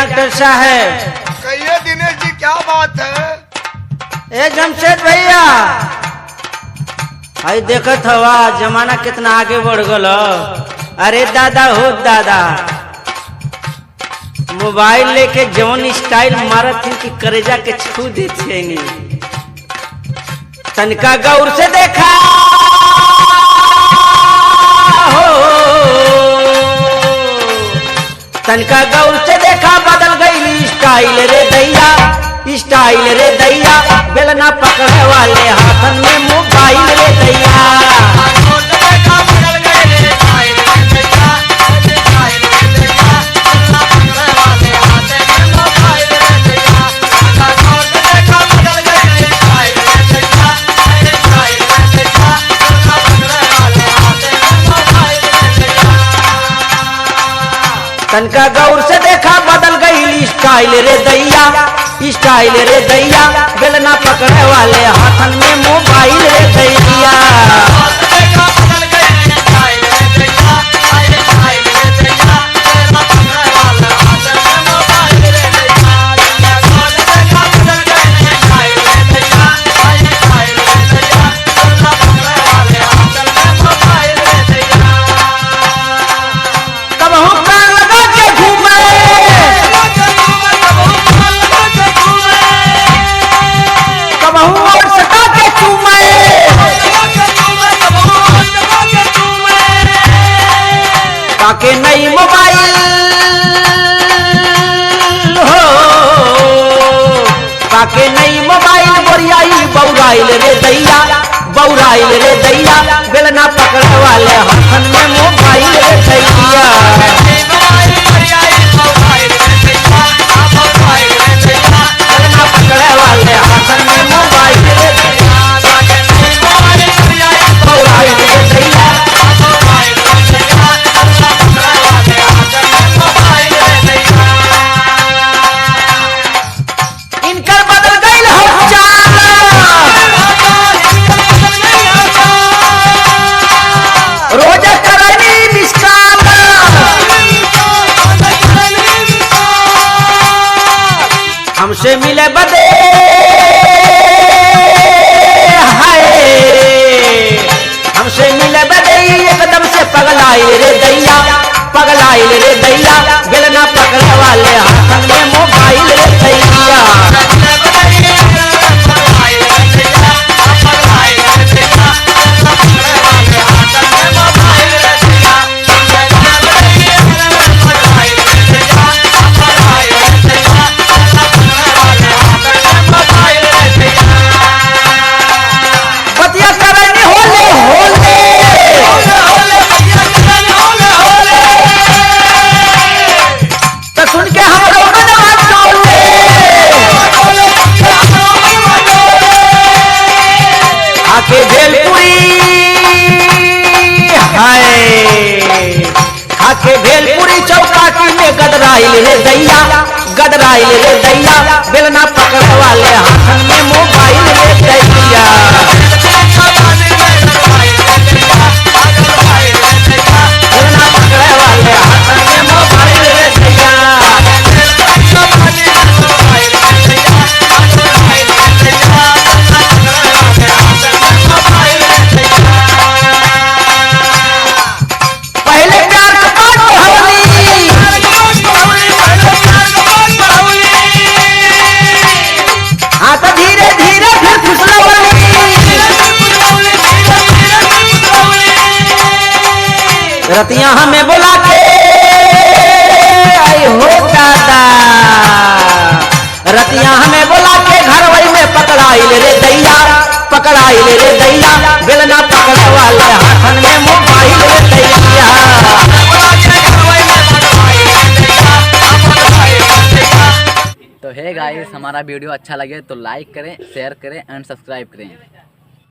Doctor साहब। कहिए दिनेश जी, क्या बात है? ए जमशेद भैया, आई देखत हवा जमाना कितना आगे बढ़ गल। अरे दादा हो दादा, मोबाइल लेके जवन स्टाइल मारत थी कि करेजा के छू देते नहीं। तनका गौर से देखा हो, तनका गौर से देखा, बदल गई स्टाइल रे दैया, स्टाइल रे दैया। बेलना पकड़े वाले हाथन में मोबाइल रे दैया। तनका गौर से देखा, बदल गई स्टाइल रे दैया, स्टाइल रे दैया। बेलना पकड़े वाले हाथन में मोबाइल रे दैया। काके नई मोबाइल हो, काके नई मोबाइल बोरियाई बौराइल रे दैया, बौराइल रे दैया। बेलना पकड़े वाले हाथन में मोबाइल रे दैया। बेलना पकड़े वाले हाथन में मोबाइल रे दैया, बौराइल रे दैया। हमसे मिले बदे हाय, हमसे मिले बदे एकदम से पगलाइल रे दैया, पगलाइल रे दैया। बेलना पकड़े वाले हाथन में मोबाइल रे दैया। खाके भेलपुरी हाय, खाके भेलपुरी चौपाटी में गदराइल रे दैया, गदराइल रे दैया। बेलना पकड़े वाले हाथन में मोबाइल रे दैया। बेलना पकड़े वाले हाथन में मोबाइल रे दैया। रतिया हमें बुला के आई हो दादा, रतिया हमें बुला के घर वही में पकड़ाइल रे दैया, पकड़ाइल रे दैया। बेलना पकड़े वाले हाथन में मोबाइल रे दैया। तो है गाइस, हमारा वीडियो अच्छा लगे तो लाइक करें, शेयर करें एंड सब्सक्राइब करें।